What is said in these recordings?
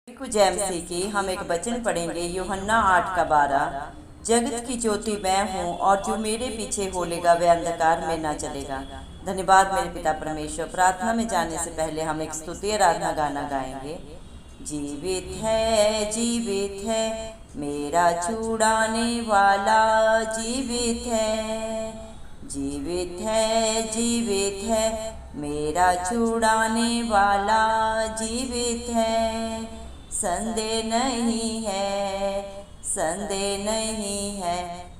जैमसी की हम एक वचन पढ़ेंगे यूहन्ना 8:12। जगत की ज्योति मैं हूँ और जो मेरे पीछे होलेगा वह अंधकार में ना चलेगा। धन्यवाद मेरे पिता परमेश्वर। प्रार्थना में जाने से पहले हम एक स्तुति आराधना गाना गाएंगे। जीवित है मेरा छुड़ाने वाला, जीवित है मेरा छुड़ाने वाला, जीवित है। संदेह नहीं है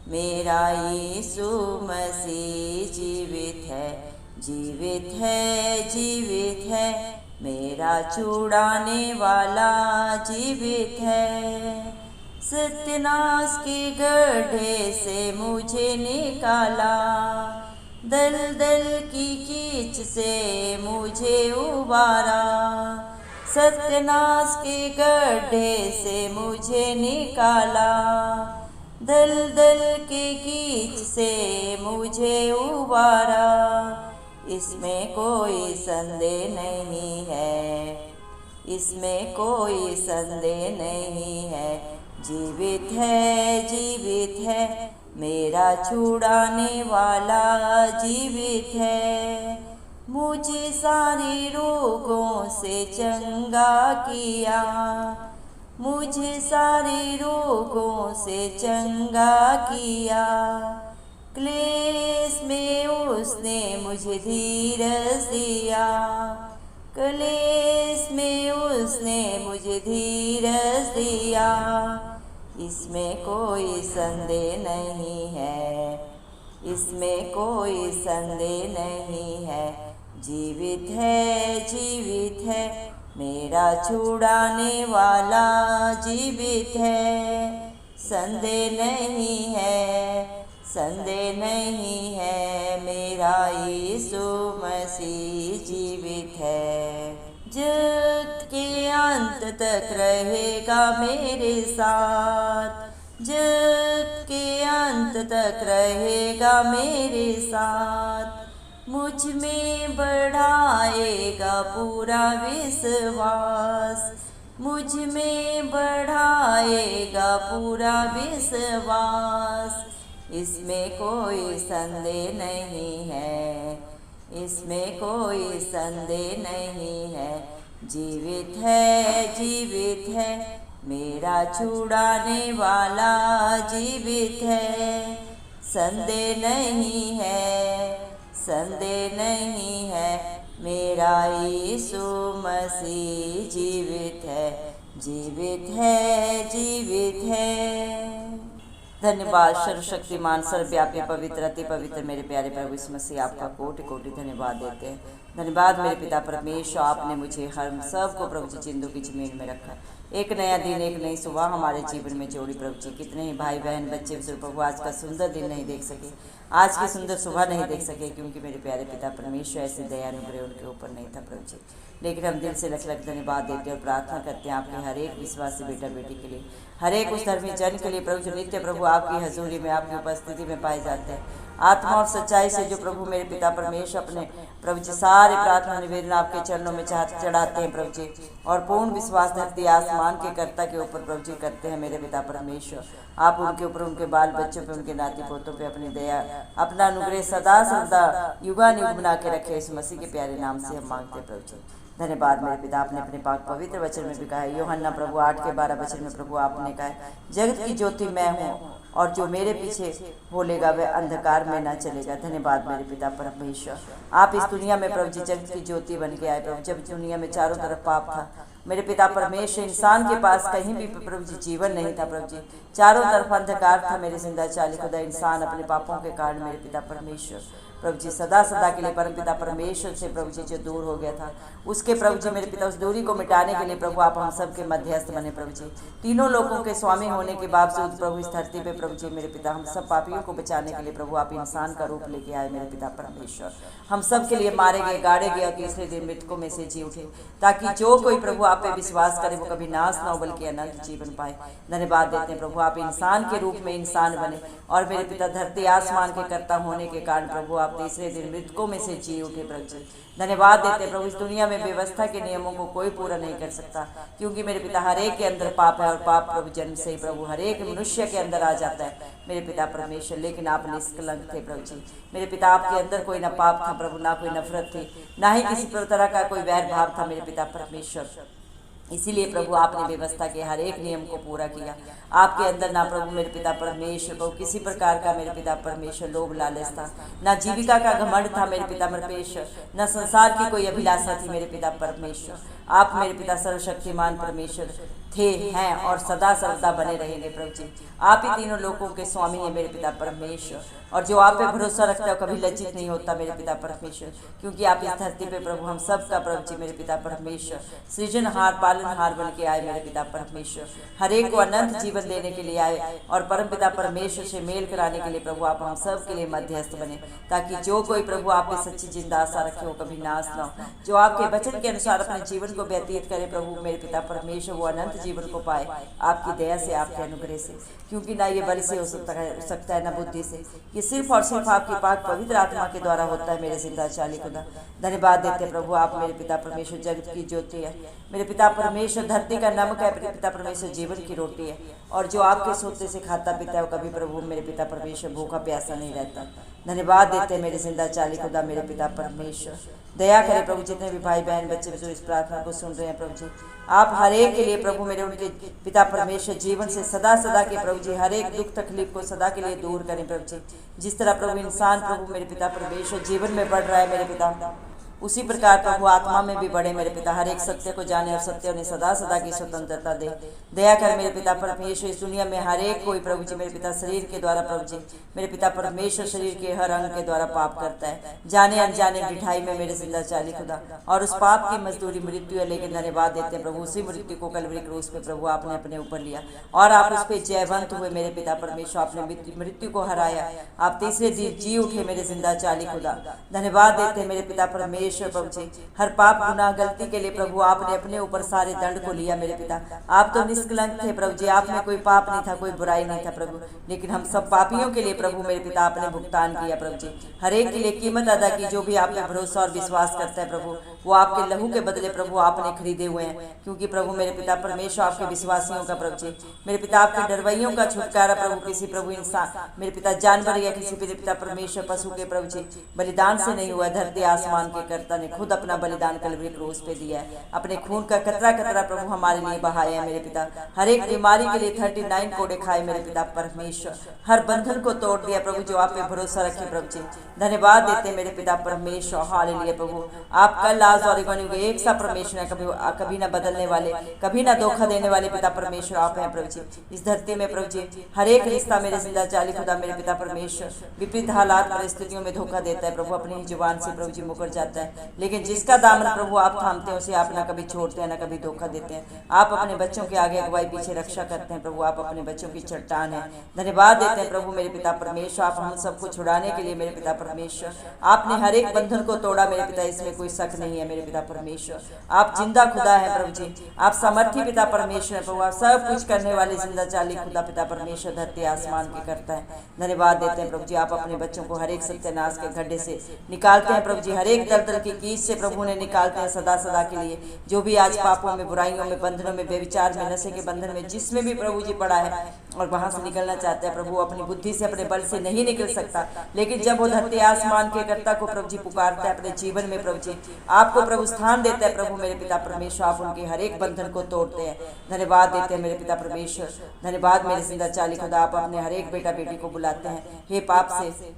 मेरा यीशु मसीह जीवित है मेरा छुड़ाने वाला, जीवित है। सत्यानाश के गड्ढे से मुझे निकाला, दलदल की कीच से मुझे उबारा। सत्यानाश के गड्ढे से मुझे निकाला, दलदल के कीच से मुझे उबारा। इसमें कोई संदेह नहीं है, जीवित है मेरा छुड़ाने वाला, जीवित है। मुझे सारे रोगों से चंगा किया, क्लेश में उसने मुझे धीरज दिया, इसमें कोई संदेह नहीं है, जीवित है मेरा छुड़ाने वाला, जीवित है। संदेह नहीं है मेरा यीशु मसीह जीवित है। जगत के अंत तक रहेगा मेरे साथ, मुझ में बढ़ाएगा पूरा विश्वास। इसमें कोई संदेह नहीं है, जीवित है मेरा छुड़ाने वाला, जीवित है। संदेह नहीं है मेरा यीशु मसीह जीवित है। धन्यवाद सर्वशक्तिमान सर्वव्यापी पवित्र अति पवित्र मेरे प्यारे प्रभु यीशु मसीह, आपका कोटि कोटि धन्यवाद देते हैं। धन्यवाद मेरे पिता परमेश्वर, आपने मुझे हम सब को प्रभु जी जिंदों की जमीन में रखा। एक नया दिन, एक नई सुबह हमारे जीवन में जोड़ी प्रभु जी। कितने ही भाई बहन बच्चे बुजुर्ग प्रभु आज का सुंदर दिन नहीं देख सके, आज की सुंदर सुबह नहीं देख सके, क्योंकि मेरे प्यारे पिता परमेश्वर ऐसे दया अनुग्रह उनके ऊपर नहीं था प्रभु जी। लेकिन हम दिल से लख लख धन्यवाद देते हैं और प्रार्थना करते हैं आपके हर एक विश्वासी बेटा बेटी के लिए, हर एक उस धर्मी जन के लिए प्रभु जो नित्य प्रभु आपकी हजूरी में, आपकी उपस्थिति में पाए जाते हैं। आत्मा और सच्चाई से जो प्रभु मेरे पिता परमेश्वर अपने प्रभु जी सारे प्रार्थना निवेदन आपके चरणों में चढ़ाते हैं प्रभु जी, और पूर्ण विश्वास धरती आसमान के कर्ता के ऊपर प्रभु जी करते हैं मेरे पिता परमेश्वर। आप उनके ऊपर, उनके बाल बच्चों पे, उनके नाती पोतों पे अपनी दया, अपना अनुग्रह सदा सर्वदा युगानुयुग बना के रखे। इस मसीह के प्यारे नाम से हम मांगते हैं प्रभु जी। धन्यवाद मेरे पिता, आपने अपने पाक पवित्र वचन में भी कहा है, यूहन्ना प्रभु 8:12 वचन में प्रभु आपने कहा है, जगत की ज्योति मैं हूँ और जो मेरे पीछे बोलेगा वह अंधकार में ना चलेगा। धन्यवाद मेरे पिता परमेश्वर, आप इस दुनिया में प्रभु जी जगत की ज्योति बन के आए प्रभु। जब दुनिया में चारों तरफ पाप था मेरे पिता परमेश्वर, इंसान के पास कहीं भी प्रभु जी जीवन नहीं था प्रभु जी, चारों तरफ अंधकार था मेरे जिंदा चाली खुदा। इंसान अपने पापों के कारण मेरे पिता परमेश्वर प्रभु जी सदा सदा के लिए परम पिता परमेश्वर से प्रभु जी जो दूर हो गया था, उसके प्रभु जी मेरे पिता उस दूरी को मिटाने के लिए प्रभु आप हम सब के मध्यस्थ बने प्रभु जी। तीनों लोगों के स्वामी होने के बावजूद प्रभु इस धरती पे प्रभु जी मेरे पिता हम सब पापियों को बचाने के लिए प्रभु आप इंसान का रूप लेके आए मेरे पिता परमेश्वर। हम सब के लिए मारे गए, गाड़े गए और तीसरे दिन मृतकों में से जी उठे, ताकि जो कोई प्रभु आप पे विश्वास करे वो कभी नाश न हो बल्कि अनंत जीवन पाए। धन्यवाद देते हैं प्रभु आप इंसान के रूप में इंसान बने और मेरे पिता धरती आसमान के कर्ता होने के कारण प्रभु आप आप तीसरे दिन मृतकों में से जी उठे प्रभु जी। धन्यवाद देते प्रभु, इस दुनिया में व्यवस्था के नियमों को कोई पूरा नहीं कर सकता, क्योंकि मेरे पिता हर एक के अंदर पाप है, और पाप प्रभु जन्म से ही प्रभु हर एक मनुष्य के अंदर आ जाता है मेरे पिता परमेश्वर। लेकिन आप निष्कलंक थे प्रभु जी। मेरे पिता आपके अंदर कोई ना पाप था प्रभु, ना कोई नफरत थी, ना ही किसी तरह का कोई वैर भाव था मेरे पिता परमेश्वर। इसीलिए प्रभु आपने व्यवस्था के हर एक नियम को पूरा किया। आपके अंदर ना प्रभु मेरे पिता परमेश्वर प्रभु किसी प्रकार का मेरे पिता परमेश्वर लोभ लालच था, ना जीविका का घमंड था मेरे पिता परमेश्वर, न संसार की कोई अभिलाषा थी मेरे पिता परमेश्वर। आप मेरे पिता सर्वशक्तिमान परमेश्वर थे, हैं और सदा सर्वदा बने रहेंगे प्रभु जी। आप ही तीनों लोगों के स्वामी हैं मेरे पिता परमेश्वर, और जो आप पे भरोसा रखता है कभी लज्जित नहीं होता मेरे पिता परमेश्वर, क्योंकि आप इस धरती पे प्रभु हम सब का प्रभु जी मेरे पिता परमेश्वर सृजनहार पालनहार बन के आए मेरे पिता परमेश्वर। हर एक को अनंत जीवन देने के लिए आए, और परम पिता परमेश्वर से मेल कराने के लिए प्रभु आप हम सब के लिए मध्यस्थ बने, ताकि जो कोई प्रभु आप पे सच्ची जिंदा आशा रखे वो कभी नाश ना हो, जो आपके वचन के अनुसार अपने जीवन को व्यतीत करे प्रभु मेरे पिता परमेश्वर वो अनंत जीवन को पाए आपकी दया से, आपके अनुग्रह से, क्योंकि ना ये बल से हो सकता है ना बुद्धि से, ये सिर्फ और सिर्फ आपकी पाक पवित्र आत्मा के द्वारा होता है मेरे जिंदा चाली खुदा। धन्यवाद देते प्रभु, आप मेरे पिता परमेश्वर जगत की ज्योति है मेरे पिता परमेश्वर, धरती का नमक है मेरे पिता परमेश्वर, जीवन की रोटी है, और जो आपके सोते से खाता पीता है वो कभी प्रभु मेरे पिता परमेश्वर भूखा प्यासा नहीं रहता। धन्यवाद देते मेरे जिंदा चाली खुदा मेरे पिता परमेश्वर। दया करे प्रभु, जितने भी भाई बहन बच्चे जो इस प्रार्थना को सुन रहे हैं प्रभु जी, आप हर एक के लिए प्रभु मेरे उनके पिता परमेश्वर जीवन से सदा सदा के प्रभु जी हर एक दुख तकलीफ को सदा के लिए दूर करें प्रभु जी। जिस तरह प्रभु इंसान प्रभु मेरे पिता परमेश्वर जीवन में बढ़ रहा है मेरे पिता, उसी प्रकार प्रभु आत्मा में भी बढ़े मेरे पिता, हर एक सत्य को जाने और सत्य उन्हें सदा सदा की स्वतंत्रता दे। दया कर मेरे पिता परमेश्वर, इस दुनिया में हर एक कोई प्रभु जी मेरे पिता शरीर के द्वारा प्रभु जी मेरे पिता परमेश्वर शरीर के हर अंग के द्वारा पाप करता है, जाने अनजाने मिठाई में मेरे जिंदा चाली खुदा, और उस पाप की मजदूरी मृत्यु है। लेकिन धन्यवाद देते हैं प्रभु, उसी मृत्यु को कलवरी क्रूस पे प्रभु आपने अपने ऊपर लिया, और आप उस पर जयवंत हुए मेरे पिता परमेश्वर, आपने मृत्यु को हराया, आप तीसरे दिन जी उठे मेरे जिंदा चाली खुदा। धन्यवाद देते हैं मेरे पिता परमेश्वर प्रभु जी, हर पाप गुनाह गलती के लिए प्रभु आपने अपने ऊपर सारे दंड को लिया मेरे पिता। आप तो निष्कलंक थे प्रभु जी, आप में कोई पाप नहीं था, कोई बुराई नहीं था प्रभु, लेकिन हम सब पापियों के लिए प्रभु मेरे पिता आपने भुगतान किया प्रभु जी, हर एक के लिए कीमत अदा की। जो भी आप पे भरोसा और विश्वास करता है प्रभु वो आपके लहू के बदले प्रभु आपने खरीदे हुए हैं, क्योंकि प्रभु मेरे पिता परमेश्वर आपके विश्वासियों का प्रभु जी मेरे पिता आपके डरवैयों का छुटकारा प्रभु किसी प्रभु इंसान मेरे पिता जानवर या किसी मेरे पिता परमेश्वर पशु के प्रभु जी बलिदान से नहीं हुआ। धरती आसमान के कर्ता ने खुद अपना बलिदान कलवरी क्रूस पे दिया है, अपने खून का कतरा कतरा प्रभु हमारे लिए बहाया है मेरे पिता। हर एक बीमारी के लिए 39 कोड़े खाए मेरे पिता परमेश्वर, हर बंधन को तोड़ दिया प्रभु जो आप पे भरोसा रखे प्रभु जी। धन्यवाद देते मेरे पिता परमेश्वर, हालेलुया प्रभु। आप कल आज और एक सा परमेश्वर है, कभी ना बदलने वाले, कभी ना धोखा देने वाले पिता परमेश्वर आप हैं प्रभु जी। इस धरती में प्रभु जी हर एक रिश्ता मेरे जिंदा चाली खुदा मेरे पिता परमेश्वर विपरीत हालात परिस्थितियों में धोखा देता है प्रभु, अपनी ही जुबान से प्रभु जी मुकर जाता है, लेकिन जिसका दामन प्रभु आप थामते हैं उसे आप ना कभी छोड़ते हैं ना कभी धोखा देते हैं। आप अपने बच्चों के आगे अगुवाई पीछे रक्षा करते हैं प्रभु, आप अपने बच्चों की चट्टान है। धन्यवाद देते हैं प्रभु मेरे पिता परमेश्वर, आप हम सबको छुड़ाने के लिए मेरे पिता परमेश्वर आपने हर एक बंधन को तोड़ा मेरे पिता, इसमें कोई शक नहीं है मेरे पिता परमेश्वर। आप जिंदा खुदा है प्रभु जी, आप सामर्थी पिता परमेश्वर है प्रभु, आप सब कुछ करने वाले जिंदा चाली खुदा पिता परमेश्वर धरती आसमान के करता है। धन्यवाद देते हैं प्रभु जी, आप अपने बच्चों को हर एक सत्यानाश के गड्ढे से निकालते हैं प्रभु जी, हर एक दलदल की कीच से प्रभु ने निकालते हैं सदा सदा के लिए। जो भी आज पापों में, बुराइयों में, बंधनों में, बेविचार में, नशे के बंधन में, जिसमें भी प्रभु जी पड़ा है और वहां से निकलना चाहता है प्रभु, अपनी बुद्धि से अपने बल से नहीं निकल सकता, लेकिन जब वो धरती आसमान के कर्ता को प्रभु जी पुकारता है अपने जीवन में प्रभु जी, आपको प्रभु स्थान देता है प्रभु मेरे पिता परमेश्वर, आप उनके हर एक बंधन को तोड़ते हैं। धन्यवाद देते हैं मेरे पिता परमेश्वर। धन्यवाद मेरे जिंदा चाली खुदा, आप अपने हर एक बेटा बेटी को बुलाते हैं, हे पाप से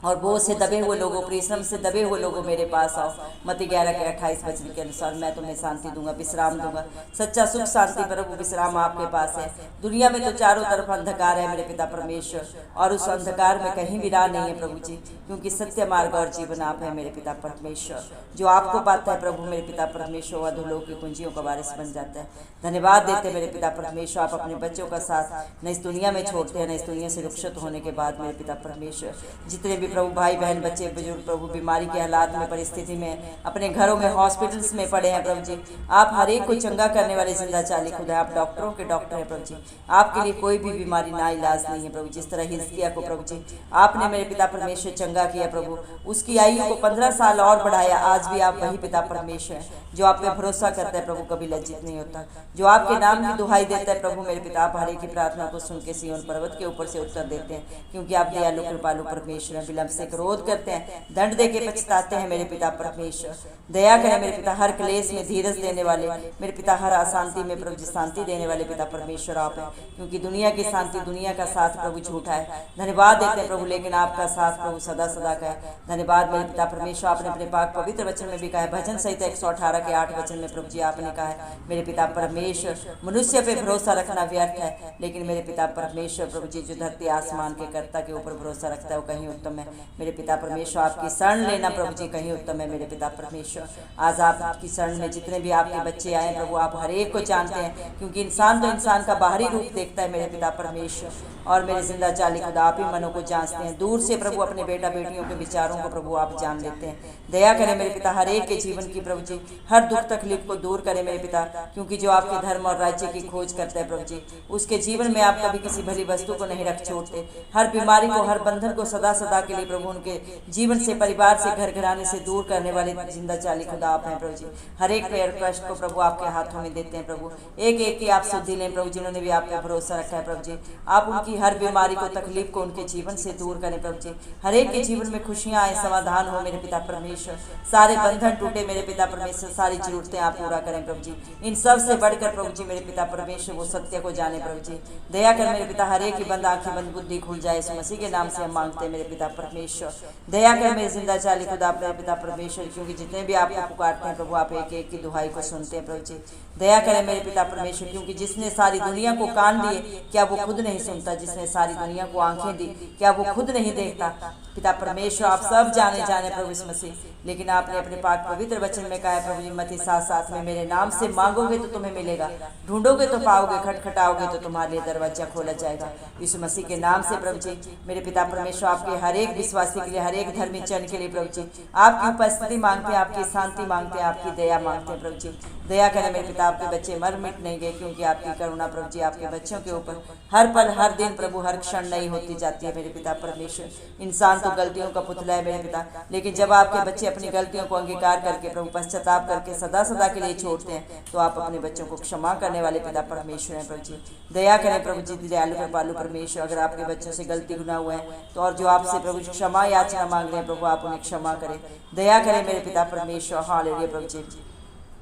और बोझ से दबे हुए लोगों, परिश्रम से दबे हुए लोगों मेरे पास आओ। मत्ती 11 के 28 वचन के अनुसार मैं तुम्हें शांति दूंगा, विश्राम दूंगा। सच्चा सुख शांति प्रभु विश्राम आपके पास है। दुनिया में तो चारों तरफ अंधकार है मेरे पिता परमेश्वर, और उस अंधकार में कहीं भी राह नहीं है प्रभु जी, क्योंकि सत्य मार्ग और जीवन आप है मेरे पिता परमेश्वर। जो आपको पाता है प्रभु मेरे पिता परमेश्वर वह अधोलोक की कुंजियों का वारिस बन जाता है। धन्यवाद देते मेरे पिता परमेश्वर, आप अपने बच्चों का साथ न इस दुनिया में छोड़ते हैं न इस दुनिया से रुखसत होने के बाद मेरे पिता परमेश्वर जितने भी प्रभु भाई बहन बच्चे बुजुर्ग प्रभु बीमारी के हालात में परिस्थिति में अपने घरों में हॉस्पिटल्स में पड़े हैं प्रभु जी, आप हर एक को चंगा करने वाले जिंदा चाली खुदा, आप डॉक्टरों के डॉक्टर हैं प्रभु जी, आपके लिए कोई भी बीमारी ना इलाज नहीं है प्रभु। जिस तरह हिजकिय्याह को प्रभु जी आपने मेरे पिता परमेश्वर चंगा किया प्रभु, उसकी आयु को 15 साल और बढ़ाया, आज भी आप वही पिता परमेश्वर हैं जो आप पे भरोसा करता है प्रभु, कभी लज्जित नहीं होता, जो आपके नाम की दुहाई देता है प्रभु। मेरे पिता आप हर एक की प्रार्थना को सुन के सिय्योन पर्वत के ऊपर से उत्तर देते हैं, क्योंकि आप दयालु कृपालु परमेश्वर हैं, विलंब से क्रोध करते हैं, दंड दे के पछताते हैं। मेरे पिता परमेश्वर दया करें मेरे पिता, हर क्लेश में धीरज देने वाले मेरे पिता, हर अशांति में प्रभु जी शांति देने वाले पिता परमेश्वर आप हैं, क्योंकि दुनिया की शांति, दुनिया का साथ प्रभु झूठा है। धन्यवाद देते हैं प्रभु, लेकिन आपका साथ प्रभु सदा सदा का है। धन्यवाद मेरे पिता परमेश्वर, आपने अपने पाक पवित्र वचन में भी कहा है, भजन संहिता 118 के 8 वचन में प्रभु जी आपने कहा है मेरे पिता परमेश्वर, मनुष्य पे भरोसा रखना व्यर्थ है, लेकिन मेरे पिता परमेश्वर प्रभु जी जो धरती आसमान के कर्ता के ऊपर भरोसा रखता है वो कहीं उत्तम है। मेरे पिता परमेश्वर आपकी शरण लेना प्रभु जी कहीं उत्तम है। मेरे पिता परमेश्वर आज आपकी शरण में जितने भी आपके बच्चे आए प्रभु, आप हर एक को जानते हैं, क्योंकि इंसान तो इंसान का बाहरी रूप देखता है मेरे पिता परमेश्वर, और मेरे जिंदा चाली खुदा आप ही मनों को जांचते हैं। दूर से प्रभु अपने बेटा बेटियों के विचारों को प्रभु आप जान लेते हैं। दया करें मेरे पिता, हर एक के जीवन की प्रभु जी हर दुख तकलीफ को दूर करें मेरे पिता, क्योंकि जो आपके धर्म और राज्य की खोज करता है प्रभु जी, उसके जीवन में आप कभी किसी भली वस्तु को नहीं रख छोड़ते। हर बीमारी को, हर बंधन को सदा सदा के लिए प्रभु उनके जीवन से, परिवार से, घर घराने से दूर करने वाले जिंदा चाली खुदा आप हैं प्रभु जी। हर एक पैर कष्ट को प्रभु आपके हाथों में देते हैं प्रभु, एक एक की आप शुद्धि लें प्रभु, जिन्होंने भी आप पे भरोसा रखा है प्रभु जी, आप उनकी हर बीमारी को, तकलीफ को उनके जीवन से दूर करें प्रभु जी। हर एक के जीवन में खुशियां आए, समाधान हो मेरे पिता परमेश्वर, सारे बंधन टूटे मेरे पिता परमेश्वर, सारी जरूरतें आप पूरा करें प्रभु जी। इन सब से बढ़कर प्रभु जी मेरे पिता परमेश्वर वो सत्य को जाने प्रभु जी। दया कर मेरे पिता, हर एक की बंद आंखें बंद बुद्धि खुल जाए, इस मसीह के नाम से हम मांगते हैं मेरे पिता परमेश्वर। दया कर मेरे जिंदा चाली खुदा मेरे पिता परमेश्वर, क्योंकि जितने भी आपको पुकारते हैं प्रभु आप एक एक की दुहाई को सुनते हैं प्रभु जी। दया करें मेरे पिता परमेश्वर, क्योंकि जिसने सारी दुनिया को कान दिए क्या वो खुद नहीं सुनता, जिसने सारी दुनिया को आंखें दी क्या वो खुद नहीं देखता। पिता परमेश्वर आप सब जाने जाने प्रभु इस मसीह, लेकिन आपने अपने पाक पवित्र वचन में कहा है प्रभु जी मत्ती 7:7 में, मेरे नाम से मांगोगे तो तुम्हें मिलेगा, ढूंढोगे तो पाओगे, खटखटाओगे तो तुम्हारे लिए दरवाजा खोला जाएगा। यीशु मसीह के नाम से प्रभु जी मेरे पिता परमेश्वर आपके हर एक विश्वासी के लिए, हर एक धर्मी जन के लिए प्रभु जी आपकी उपस्थिति मांगते हैं, आपकी शांति मांगते हैं, आपकी दया मांगते हैं प्रभु जी। दया करें मेरे पिता, आपके बच्चे मर मिट नहीं गए, क्योंकि आपकी करुणा प्रभु जी आपके बच्चों के ऊपर हर पल, हर दिन प्रभु, हर क्षण नई होती जाती है मेरे पिता परमेश्वर। इंसान तो गलतियों का पुतला है मेरे पिता, लेकिन जब आपके बच्चे अपनी गलतियों को अंगीकार करके प्रभु पश्चाताप करके सदा सदा के लिए छोड़ते हैं, तो आप अपने बच्चों को क्षमा करने वाले पिता परमेश्वर हैं प्रभु जी। दया करें प्रभु जी, दयालु कृपालु परमेश्वर, अगर आपके बच्चों से गलती गुनाह हुआ है तो, और जो आपसे प्रभु क्षमा याचना मांग रहे हैं प्रभु आप उन्हें क्षमा करें। दया करें मेरे पिता परमेश्वर। हालेलुया प्रभु जी,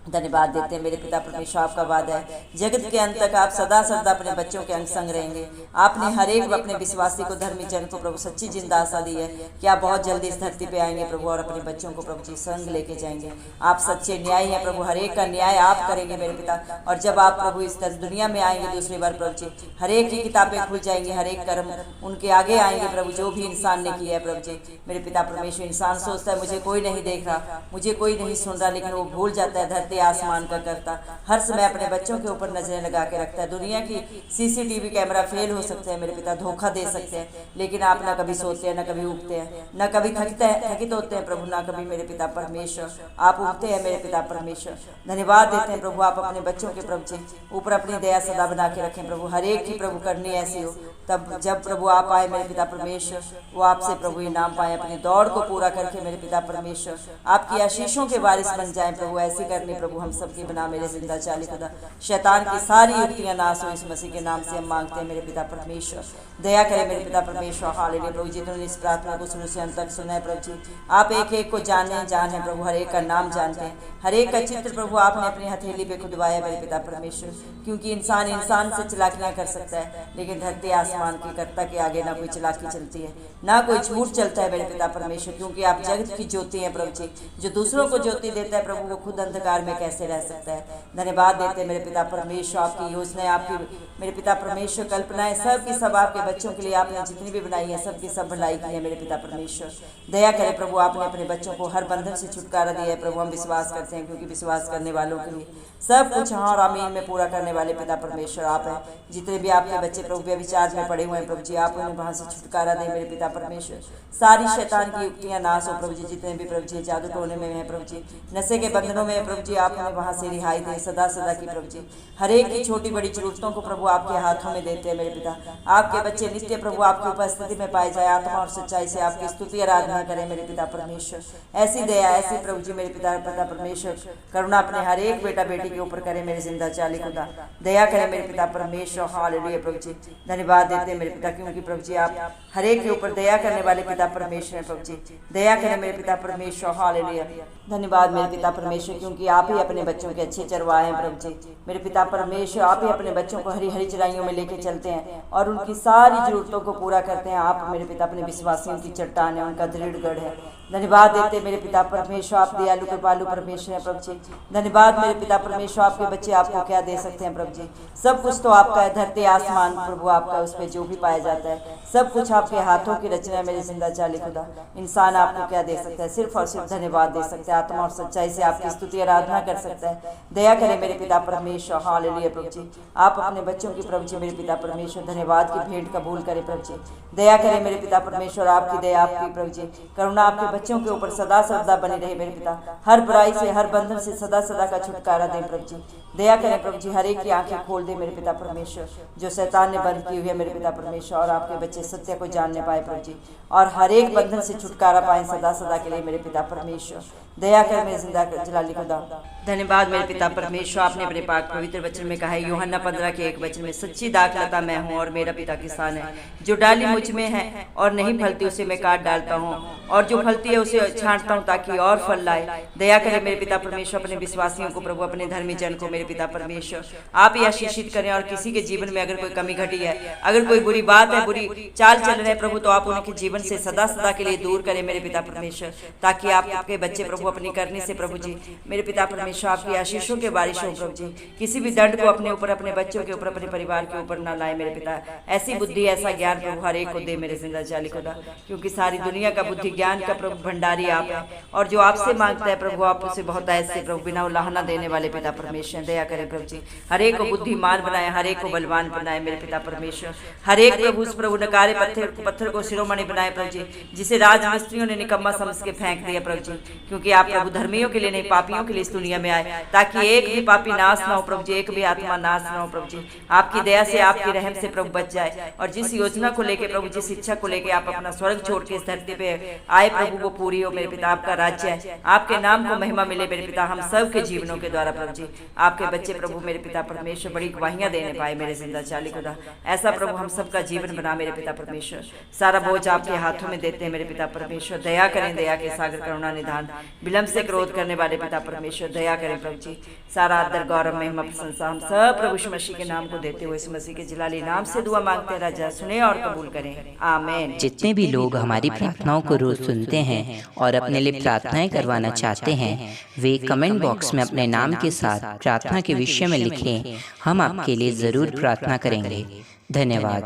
धन्यवाद देते हैं मेरे पिता परमेश्वर, आपका वादा है जगत के अंत तक आप सदा सदा अपने बच्चों के अंग संग रहेंगे। आपने हर एक अपने विश्वासी को, धर्मी जन को प्रभु सच्ची जिंदा आशा दी है कि आप बहुत जल्दी इस धरती पे आएंगे प्रभु, और अपने बच्चों को प्रभु जी संग लेके जाएंगे। आप सच्चे न्याय हैं प्रभु, हर एक का न्याय आप करेंगे मेरे पिता, और जब आप प्रभु इस दुनिया में आएंगे दूसरी बार प्रभु जी, हर एक की किताबें खुल जाएंगी, हर एक कर्म उनके आगे आएंगे प्रभु, जो भी इंसान ने किया है प्रभु जी मेरे पिता परमेश्वर। इंसान सोचता है मुझे कोई नहीं देख रहा, मुझे कोई नहीं सुन रहा, लेकिन वो भूल जाता है धरती आसमान का करता हर समय अपने बच्चों के ऊपर नजरें लगा के रखता है। दुनिया की सीसीटीवी कैमरा फेल हो सकते हैं मेरे पिता, धोखा दे सकते हैं, लेकिन आप ना कभी सोते हैं, ना कभी उगते हैं, ना कभी थकित होते हैं प्रभु, ना कभी मेरे पिता परमेश्वर आप उगते हैं मेरे पिता परमेश्वर। धन्यवाद देते हैं प्रभु, आप अपने बच्चों के प्रभु जी ऊपर अपनी दया सदा बना के रखें प्रभु, हर एक की प्रभु करनी ऐसी हो, तब जब प्रभु आप आए मेरे पिता परमेश्वर वो आपसे प्रभु इनाम पाए, अपनी दौड़ को पूरा करके मेरे पिता परमेश्वर आपकी आशीषों के वारिस बन जाए प्रभु। ऐसी करनी प्रभु हम सबकी बना मेरे जिंदा चाली खुदा, शैतान की सारी युक्तियां नाश हो, इस मसीह के नाम से हम मांगते हैं मेरे पिता परमेश्वर। दया करें मेरे पिता परमेश्वर। हालेलुया प्रभु जी, तुमने इस प्रार्थना को शुरू से अंत तक सुना है प्रभु जी, आप एक एक को जाने प्रभु, हर एक का नाम जानते हैं, हर एक का चित्र प्रभु आपने अपनी हथेली पे खुदवाया मेरे पिता परमेश्वर, क्योंकि इंसान से चलाकियां कर सकता है, लेकिन धरती आसमान के कर्ता के आगे ना कोई चलाकी चलती है, ना कोई झूठ चलता है मेरे पिता परमेश्वर, क्योंकि आप जगत की ज्योति हैं प्रभु जी। जो दूसरों को ज्योति देता है प्रभु, वो खुद अंधकार में कैसे रह सकता है। धन्यवाद देते हैं मेरे पिता परमेश्वर, आपकी योजनाएं, आपकी मेरे पिता परमेश्वर कल्पनाएं सब की सब आपके बच्चों के लिए आपने जितनी भी बनाई है सबकी सब भलाई की है मेरे पिता परमेश्वर। दया करें प्रभु, आपने अपने बच्चों को हर बंधन से छुटकारा दिया है प्रभु, हम विश्वास करते हैं, क्योंकि विश्वास करने वालों के लिए सब कुछ हाँ और आमीन में पूरा करने वाले पिता परमेश्वर आप हैं। जितने भी आपके बच्चे प्रभु व्यभिचार में पड़े हुए हैं प्रभु जी, आप उन्हें वहाँ से छुटकारा दें मेरे पिता परमेश्वर। सारी शैतान की युक्तियाँ नाश हो प्रभु जी, जितने भी प्रभु जी जादू टोने में हैं प्रभु जी, नशे के बंधनों में प्रभु जी, आप उन्हें वहाँ से रिहाई दें सदा सदा की प्रभु जी। हर एक की छोटी बड़ी जरूरतों को प्रभु आपके हाथों में देते हैं मेरे पिता। आपके बच्चे नित्य प्रभु आपकी उपस्थिति में पाए जाए, आत्मा और सच्चाई से आपकी स्तुति आराधना करें मेरे पिता परमेश्वर। ऐसी दया ऐसी प्रभु जी मेरे पिता परमेश्वर करुणा अपने हर एक बेटा बेटी के ऊपर करें मेरे जिंदा चाली खुदा। दया करें मेरे पिता परमेश्वर। हालेलुया प्रभु जी, धन्यवाद देते हैं मेरे पिता, क्योंकि प्रभु जी आप हर एक के ऊपर दया करने वाले पिता परमेश्वर हैं प्रभु जी। दया करें मेरे पिता परमेश्वर। हालेलुया, धन्यवाद मेरे पिता परमेश्वर, क्योंकि आप ही अपने बच्चों के अच्छे चरवाहे हैं प्रभु जी। मेरे पिता परमेश्वर आप ही अपने बच्चों को हरी हरी चराइयों में लेके चलते हैं और उनकी सारी जरूरतों को पूरा करते हैं। आप मेरे पिता अपने विश्वासियों की चट्टान है, उनका दृढ़ गढ़ है। धन्यवाद देते मेरे पिता परमेश्वर, आप दयालु कृपालु परमेश्वर हैं प्रभु जी। धन्यवाद मेरे पिता परमेश्वर, आपके बच्चे आपको क्या दे सकते हैं प्रभु जी। सब कुछ तो आपका है, धरती आसमान प्रभु आपका, उस पर जो भी पाया जाता है सब कुछ आपके हाथों की रचना है मेरे जिंदा चाली खुदा। इंसान आपको क्या दे सकता है, सिर्फ और सिर्फ धन्यवाद दे सकता है, आत्मा और सच्चाई से आपकी स्तुति आराधना कर सकता है। दया करें मेरे पिता परमेश्वर। हालेलुया प्रभु जी, आप अपने बच्चों की प्रभु जी मेरे पिता परमेश्वर धन्यवाद की भेंट कबूल करें प्रभु जी। दया करें मेरे पिता परमेश्वर, आपकी दया आपकी प्रभु जी करुणा आपके बच्चों के ऊपर सदा सदा बनी रहे मेरे पिता। हर बुराई से हर बंधन से सदा सदा का छुटकारा दें प्रभु जी। दया करें प्रभु जी, हर एक की आंखें खोल दे मेरे पिता परमेश्वर जो शैतान ने बंद की हुई है मेरे पिता परमेश्वर, और आपके बच्चे सत्य को जानने पाए प्रभु जी, और हर एक बंधन से छुटकारा पाए सदा सदा के लिए मेरे पिता परमेश्वर। दया कर मेरे जिंदा जलाली खुदा। धन्यवाद मेरे पिता परमेश्वर, आपने अपने पाक पवित्र वचन में कहा है यूहन्ना 15 के 1 वचन में, सच्ची दाखलता मैं हूँ और मेरा पिता किसान है। जो डाली मुझ में है और नहीं फलती उसे मैं काट डालता हूँ, और जो फलती है उसे छांटता हूँ ताकि और फल लाए। दया करे मेरे पिता परमेश्वर अपने विश्वासियों को प्रभु, अपने धर्मी जन को मेरे पिता परमेश्वर आप ही आशीषित करें। और किसी के जीवन में अगर कोई कमी घटी है, अगर कोई बुरी बात है, बुरी चाल चल रहे हैं प्रभु, तो आप उनके जीवन से सदा सदा के लिए दूर करें मेरे पिता परमेश्वर, ताकि आपके बच्चे प्रभु अपनी करने से प्रभु जी मेरे पिता परमेश्वर आपकी आशीषों के बारिश हो प्रभु जी। किसी भी दंड को अपने ऊपर, अपने बच्चों के ऊपर, अपने परिवार के ऊपर ना लाए मेरे पिता। ऐसी बुद्धि ऐसा ज्ञान प्रभु हर एक को दे मेरे जिंदा जाली खुदा, क्योंकि सारी दुनिया का बुद्धि ज्ञान का प्रभु भंडारी आप है, और जो आपसे मांगता है प्रभु आप उसे बहुत ऐसे प्रभु बिना उलाहना देने वाले पिता परमेश्वर। दया करें प्रभु जी, हर एक को बुद्धिमान बनाए, हर एक को बलवान बनाए मेरे पिता परमेश्वर। हर एक प्रभु उस प्रभु नकारे पत्थर को शिरोमणि बनाए प्रभु जी, जिसे राजमिस्त्रियों ने निकम्मा समझ के फेंक दिया प्रभु जी, क्योंकि आप प्रभु धर्मियों के लिए नहीं पापियों के लिए इस दुनिया में आए, ताकि एक भी पापी नाश ना हो प्रभु जी, एक भी आत्मा नाश ना हो प्रभु जी। आपकी दया से, आपकी रहम से प्रभु बच जाए, और जिस योजना को लेके प्रभु, जिस इच्छा को लेके आप अपना स्वर्ग छोड़ के इस धरती पे आए प्रभु, वो पूरी हो मेरे पिता। आपका राज्य है, आपके नाम को महिमा मिले मेरे पिता, हम सब के जीवनों के द्वारा प्रभु जी। आपके बच्चे प्रभु मेरे पिता परमेश्वर बड़ी गवाहियां देने पाए मेरे जिंदा चाली खुदा। ऐसा प्रभु हम सबका जीवन बना मेरे पिता परमेश्वर। सारा बोझ आपके हाथों में देते हैं मेरे पिता परमेश्वर। दया करें, दया के सागर करुणा निधान, विलंब से क्रोध करने वाले पिता परमेश्वर दया करें प्रभु जी। सारा आदर गौरव महिमा प्रशंसा हम सब प्रभु यीशु मसीह के नाम को देते हुए, इस मसीह के जलाली नाम से दुआ मांगते हैं, राजा सुने और कबूल करें, आमीन। जितने भी लोग हमारी प्रार्थनाओं को रोज सुनते हैं और अपने लिए प्रार्थनाएं करवाना चाहते हैं, वे कमेंट बॉक्स में अपने नाम के साथ प्रार्थना के विषय में लिखें। हम आपके लिए जरूर प्रार्थना करेंगे। धन्यवाद।